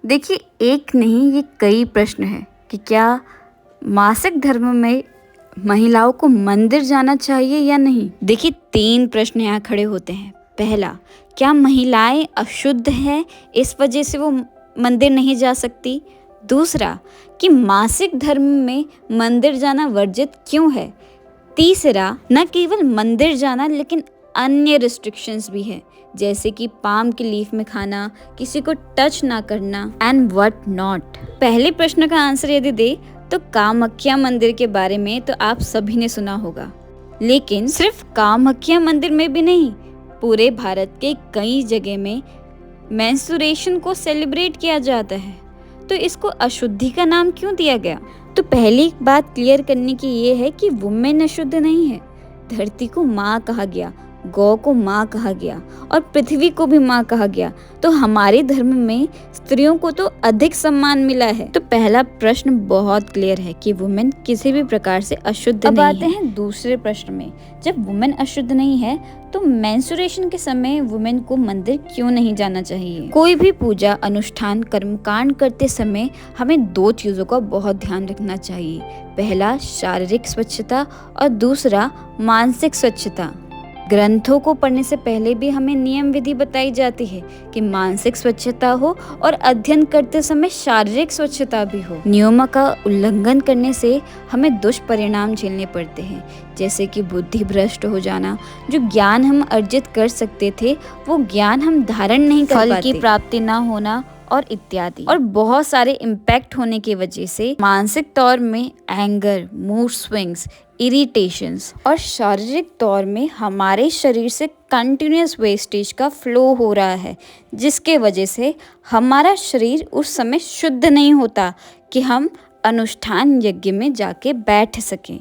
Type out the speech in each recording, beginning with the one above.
देखिए, एक नहीं ये कई प्रश्न हैं कि क्या मासिक धर्म में महिलाओं को मंदिर जाना चाहिए या नहीं। देखिए, 3 प्रश्न यहाँ खड़े होते हैं। पहला, क्या महिलाएं अशुद्ध हैं, इस वजह से वो मंदिर नहीं जा सकती। दूसरा, कि मासिक धर्म में मंदिर जाना वर्जित क्यों है। तीसरा, न केवल मंदिर जाना लेकिन अन्य रिस्ट्रिक्शंस भी है, जैसे कि पाम की लीफ में खाना, किसी को टच ना करना एंड व्हाट नॉट। पहले प्रश्न का आंसर यदि दे तो कामाख्या मंदिर के बारे में तो आप सभी ने सुना होगा, लेकिन सिर्फ कामाख्या मंदिर में भी नहीं, पूरे भारत के कई जगह में मेंस्ट्रुएशन को सेलिब्रेट किया जाता है। तो इसको अशुद्धि का नाम क्यों दिया गया। तो पहली बात क्लियर करने की ये है कि वुमेन अशुद्ध नहीं है। धरती को माँ कहा गया, गौ को माँ कहा गया और पृथ्वी को भी माँ कहा गया। तो हमारे धर्म में स्त्रियों को तो अधिक सम्मान मिला है। तो पहला प्रश्न बहुत क्लियर है कि वुमेन किसी भी प्रकार से अशुद्ध नहीं है। अब आते हैं दूसरे प्रश्न में, जब वुमेन अशुद्ध नहीं है तो मेंस्ट्रुएशन के समय वुमेन को मंदिर क्यों नहीं जाना चाहिए। कोई भी पूजा, अनुष्ठान, कर्मकांड करते समय हमें 2 चीजों का बहुत ध्यान रखना चाहिए। पहला, शारीरिक स्वच्छता और दूसरा, मानसिक स्वच्छता। ग्रंथों को पढ़ने से पहले भी हमें नियम विधि बताई जाती है कि मानसिक स्वच्छता हो और अध्ययन करते समय शारीरिक स्वच्छता भी हो। नियमों का उल्लंघन करने से हमें दुष्परिणाम झेलने पड़ते हैं, जैसे कि बुद्धि भ्रष्ट हो जाना, जो ज्ञान हम अर्जित कर सकते थे वो ज्ञान हम धारण नहीं कर पाते, फल की प्राप्ति न होना और इत्यादि। और बहुत सारे इम्पैक्ट होने की वजह से मानसिक तौर में एंगर, मूड स्विंग्स, इरिटेशंस और शारीरिक तौर में हमारे शरीर से कंटिन्यूअस वेस्टेज का फ्लो हो रहा है, जिसके वजह से हमारा शरीर उस समय शुद्ध नहीं होता कि हम अनुष्ठान यज्ञ में जाके बैठ सकें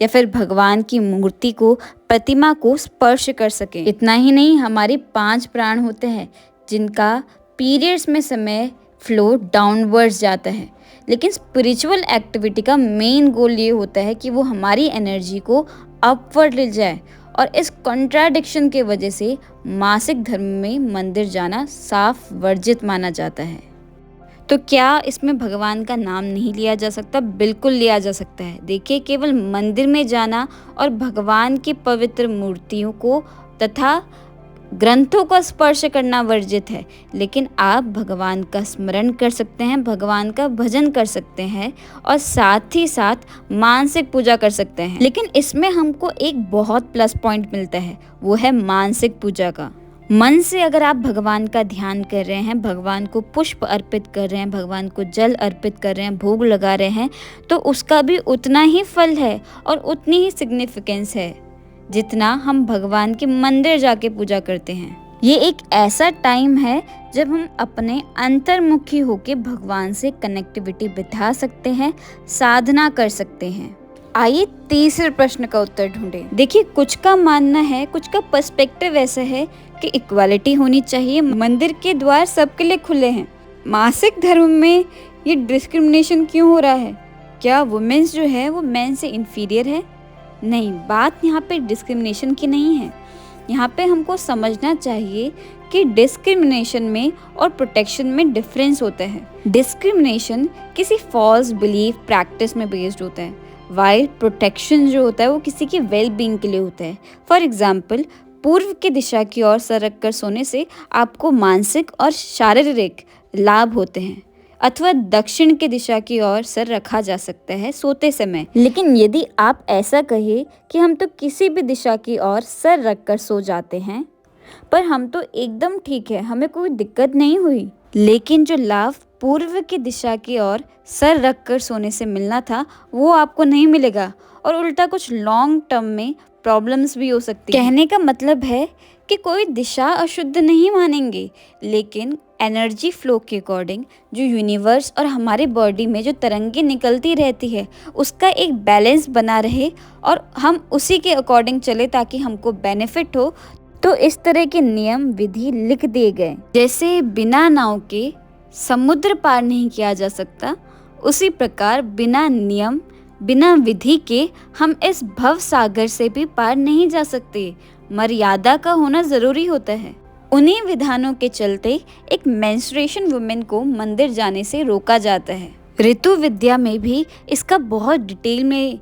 या फिर भगवान की मूर्ति को, प्रतिमा को स्पर्श कर सकें। इतना ही नहीं, हमारे 5 प्राण होते हैं जिनका पीरियड्स में समय फ्लो डाउनवर्ड्स जाता है, लेकिन स्पिरिचुअल एक्टिविटी का मेन गोल ये होता है कि वो हमारी एनर्जी को अपवर्ड ले जाए। और इस कॉन्ट्राडिक्शन के वजह से मासिक धर्म में मंदिर जाना साफ वर्जित माना जाता है। तो क्या इसमें भगवान का नाम नहीं लिया जा सकता? बिल्कुल लिया जा सकता है। देखिए, केवल मंदिर में जाना और भगवान की पवित्र मूर्तियों को तथा ग्रंथों का स्पर्श करना वर्जित है, लेकिन आप भगवान का स्मरण कर सकते हैं, भगवान का भजन कर सकते हैं और साथ ही साथ मानसिक पूजा कर सकते हैं। लेकिन इसमें हमको एक बहुत प्लस पॉइंट मिलता है, वो है मानसिक पूजा का। मन से अगर आप भगवान का ध्यान कर रहे हैं, भगवान को पुष्प अर्पित कर रहे हैं, भगवान को जल अर्पित कर रहे हैं, भोग लगा रहे हैं, तो उसका भी उतना ही फल है और उतनी ही सिग्निफिकेंस है जितना हम भगवान के मंदिर जाके पूजा करते हैं। ये एक ऐसा टाइम है जब हम अपने अंतर्मुखी होके भगवान से कनेक्टिविटी बिठा सकते हैं, साधना कर सकते हैं। आइए तीसरे प्रश्न का उत्तर ढूंढें। देखिए, कुछ का मानना है, कुछ का पर्सपेक्टिव ऐसा है कि इक्वालिटी होनी चाहिए, मंदिर के द्वार सबके लिए खुले हैं। मासिक धर्म में ये डिस्क्रिमिनेशन क्यों हो रहा है? क्या वुमेन्स जो है वो मेन से इंफीरियर है? नहीं, बात यहाँ पे डिस्क्रिमिनेशन की नहीं है। यहाँ पे हमको समझना चाहिए कि डिस्क्रिमिनेशन में और प्रोटेक्शन में डिफरेंस होता है। डिस्क्रिमिनेशन किसी फॉल्स बिलीफ प्रैक्टिस में बेस्ड होता है, वाइल प्रोटेक्शन जो होता है वो किसी की वेल बीइंग के लिए होता है। फॉर एग्जाम्पल, पूर्व की दिशा की ओर सर रखकर सोने से आपको मानसिक और शारीरिक लाभ होते हैं, अथवा दक्षिण की दिशा की ओर सर रखा जा सकता है सोते समय। लेकिन यदि आप ऐसा कहे कि हम तो किसी भी दिशा की ओर सर रखकर सो जाते हैं, पर हम तो एकदम ठीक है, हमें कोई दिक्कत नहीं हुई, लेकिन जो लाभ पूर्व की दिशा की ओर सर रखकर सोने से मिलना था वो आपको नहीं मिलेगा और उल्टा कुछ लॉन्ग टर्म में प्रॉब्लम्स भी हो सकती है। कहने का मतलब है कि कोई दिशा अशुद्ध नहीं मानेंगे, लेकिन एनर्जी फ्लो के अकॉर्डिंग जो यूनिवर्स और हमारे बॉडी में जो तरंगे निकलती रहती है उसका एक बैलेंस बना रहे और हम उसी के अकॉर्डिंग चले ताकि हमको बेनिफिट हो। तो इस तरह के नियम विधि लिख दिए गए। जैसे बिना नाव के समुद्र पार नहीं किया जा सकता, उसी प्रकार बिना नियम, बिना विधि के हम इस भव सागर से भी पार नहीं जा सकते। मर्यादा का होना जरूरी होता है। उन्हीं विधानों के चलते एक मेंस्ट्रुएशन वुमेन को मंदिर जाने से रोका जाता है। ऋतु विद्या में भी इसका बहुत डिटेल में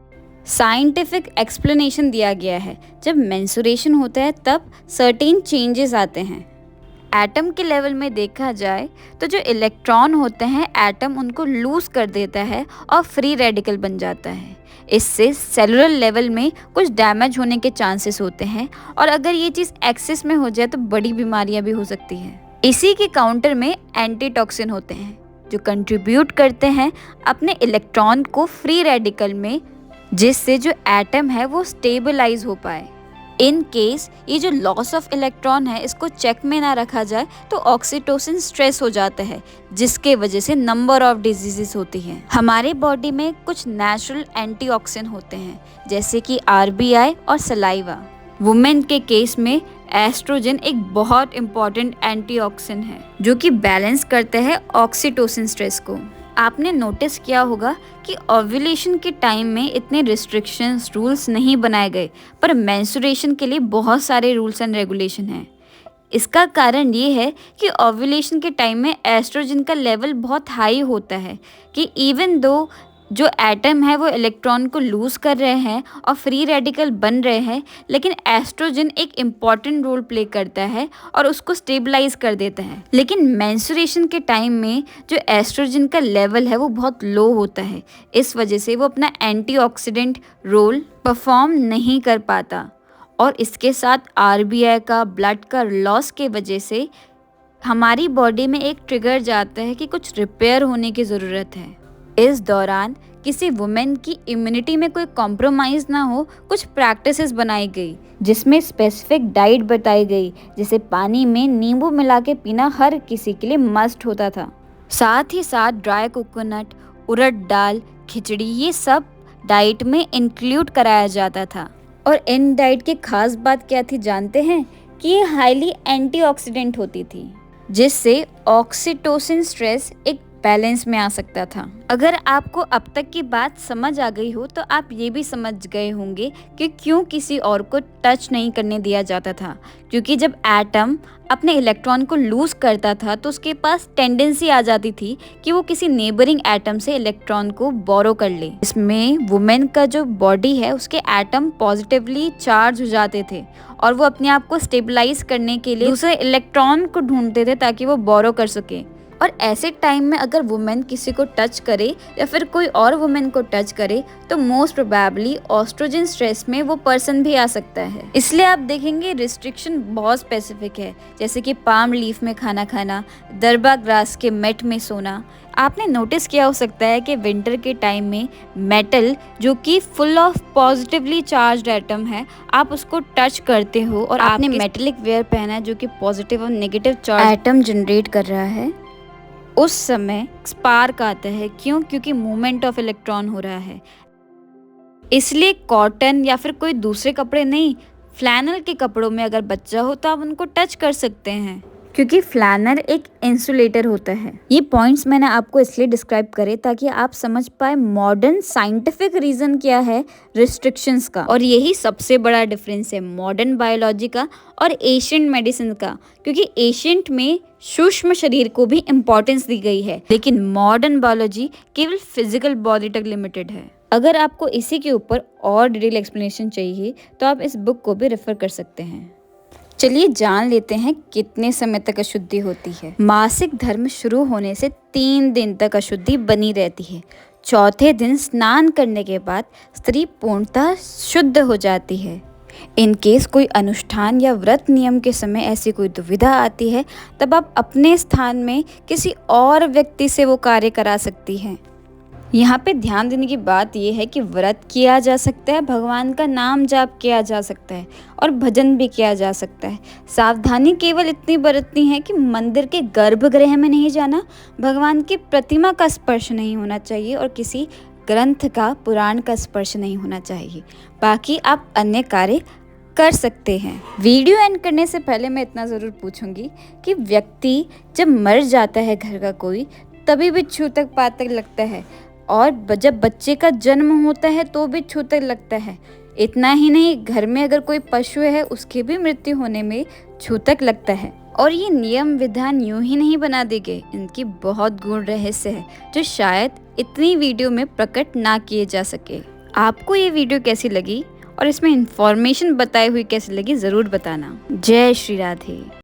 साइंटिफिक एक्सप्लेनेशन दिया गया है। जब मेंस्ट्रुएशन होता है तब सर्टेन चेंजेस आते हैं। एटम के लेवल में देखा जाए तो जो इलेक्ट्रॉन होते हैं एटम उनको लूज कर देता है और फ्री रेडिकल बन जाता है। इससे सेलुलर लेवल में कुछ डैमेज होने के चांसेस होते हैं और अगर ये चीज़ एक्सेस में हो जाए तो बड़ी बीमारियां भी हो सकती हैं। इसी के काउंटर में एंटीटॉक्सिन होते हैं जो कंट्रीब्यूट करते हैं अपने इलेक्ट्रॉन को फ्री रेडिकल में, जिससे जो एटम है वो स्टेबलाइज हो पाए। इन केस ये जो लॉस ऑफ इलेक्ट्रॉन है इसको चेक में ना रखा जाए तो ऑक्सीटोसिन स्ट्रेस हो जाता है, जिसके वजह से नंबर ऑफ डिजीजेस होती हैं। हमारे बॉडी में कुछ नेचुरल एंटीऑक्सीडेंट होते हैं जैसे कि RBI और सलाइवा। वुमेन के केस में एस्ट्रोजन एक बहुत इंपॉर्टेंट एंटीऑक्सीडेंट है जो कि बैलेंस करते हैं ऑक्सीटोसिन स्ट्रेस को। आपने नोटिस किया होगा कि ओव्यूलेशन के टाइम में इतने रिस्ट्रिक्शंस रूल्स नहीं बनाए गए, पर मेंस्ट्रुएशन के लिए बहुत सारे रूल्स एंड रेगुलेशन हैं। इसका कारण ये है कि ओव्यूलेशन के टाइम में एस्ट्रोजन का लेवल बहुत हाई होता है कि इवन दो जो एटम है वो इलेक्ट्रॉन को लूज़ कर रहे हैं और फ्री रेडिकल बन रहे हैं, लेकिन एस्ट्रोजन एक इम्पॉर्टेंट रोल प्ले करता है और उसको स्टेबलाइज कर देता है। लेकिन मेंस्ट्रुएशन के टाइम में जो एस्ट्रोजन का लेवल है वो बहुत लो होता है, इस वजह से वो अपना एंटीऑक्सीडेंट रोल परफॉर्म नहीं कर पाता और इसके साथ RBI का ब्लड का लॉस के वजह से हमारी बॉडी में एक ट्रिगर जाता है कि कुछ रिपेयर होने की ज़रूरत है। इस दौरान किसी वुमेन की इम्यूनिटी में कोई कॉम्प्रोमाइज़ ना हो, कुछ प्रैक्टिसेस बनाई गई जिसमें स्पेसिफिक डाइट बताई गई, जैसे पानी में नींबू मिला के पीना हर किसी के लिए मस्ट होता था। साथ ही साथ ड्राई कोकोनट, उड़द दाल, खिचड़ी ये सब डाइट में इंक्लूड कराया जाता था। और इन डाइट की खास बात क्या थी जानते हैं कि ये हाईली एंटीऑक्सीडेंट होती थी, जिससे ऑक्सीटोसिन स्ट्रेस एक बैलेंस में आ सकता था। अगर आपको अब तक की बात समझ आ गई हो तो आप ये भी समझ गए होंगे कि क्यों किसी और को टच नहीं करने दिया जाता था, क्योंकि जब एटम अपने इलेक्ट्रॉन को लूज करता था तो उसके पास टेंडेंसी आ जाती थी कि वो किसी नेबरिंग एटम से इलेक्ट्रॉन को बोरो कर ले। इसमें वुमेन का जो बॉडी है उसके एटम पॉजिटिवली चार्ज हो जाते थे और वो अपने आप को स्टेबलाइज करने के लिए दूसरे इलेक्ट्रॉन को ढूंढते थे ताकि वो बोरो कर सके। और ऐसे टाइम में अगर वुमेन किसी को टच करे या फिर कोई और वुमेन को टच करे तो मोस्ट प्रोबेबली एस्ट्रोजन स्ट्रेस में वो पर्सन भी आ सकता है। इसलिए आप देखेंगे रिस्ट्रिक्शन बहुत स्पेसिफिक है, जैसे कि पाम लीफ में खाना खाना, दरबा ग्रास के मेट में सोना। आपने नोटिस किया हो सकता है कि विंटर के टाइम में मेटल जो कि full of positively charged atom है, आप उसको टच करते हो और आपने मेटेलिक वेयर पहना है जो कि पॉजिटिव और नेगेटिव चार्ज एटम जनरेट कर रहा है, उस समय स्पार्क आता है। क्यों? क्योंकि मूवमेंट ऑफ इलेक्ट्रॉन हो रहा है। इसलिए कॉटन या फिर कोई दूसरे कपड़े नहीं, फ्लैनल के कपड़ों में अगर बच्चा हो तो आप उनको टच कर सकते हैं, क्योंकि फ्लैनर एक इंसुलेटर होता है। ये पॉइंट्स मैंने आपको इसलिए डिस्क्राइब करे ताकि आप समझ पाए मॉडर्न साइंटिफिक रीज़न क्या है रिस्ट्रिक्शंस का। और यही सबसे बड़ा डिफरेंस है मॉडर्न बायोलॉजी का और एशियंट मेडिसिन का, क्योंकि एशियंट में सूक्ष्म शरीर को भी इम्पोर्टेंस दी गई है, लेकिन मॉडर्न बायोलॉजी केवल फिजिकल बॉडी तक लिमिटेड है। अगर आपको इसी के ऊपर और डिटेल एक्सप्लेनेशन चाहिए तो आप इस बुक को भी रेफर कर सकते हैं। चलिए जान लेते हैं कितने समय तक अशुद्धि होती है। मासिक धर्म शुरू होने से 3 दिन तक अशुद्धि बनी रहती है। चौथे दिन स्नान करने के बाद स्त्री पूर्णतः शुद्ध हो जाती है। इन केस कोई अनुष्ठान या व्रत नियम के समय ऐसी कोई दुविधा आती है तब आप अपने स्थान में किसी और व्यक्ति से वो कार्य करा सकती हैं। यहाँ पे ध्यान देने की बात यह है कि व्रत किया जा सकता है, भगवान का नाम जाप किया जा सकता है और भजन भी किया जा सकता है। सावधानी केवल इतनी बरतनी है कि मंदिर के गर्भगृह में नहीं जाना, भगवान की प्रतिमा का स्पर्श नहीं होना चाहिए और किसी ग्रंथ का, पुराण का स्पर्श नहीं होना चाहिए। बाकी आप अन्य कार्य कर सकते हैं। वीडियो एंड करने से पहले मैं इतना ज़रूर पूछूंगी कि व्यक्ति जब मर जाता है घर का कोई, तभी भी छूतक पातक लगता है, और जब बच्चे का जन्म होता है तो भी छूतक लगता है। इतना ही नहीं, घर में अगर कोई पशु है उसकी भी मृत्यु होने में छूतक लगता है। और ये नियम विधान यूं ही नहीं बना दी गए, इनकी बहुत गूढ़ रहस्य है जो शायद इतनी वीडियो में प्रकट ना किए जा सके। आपको ये वीडियो कैसी लगी और इसमें इंफॉर्मेशन बताई हुई कैसी लगी, जरूर बताना। जय श्री राधे।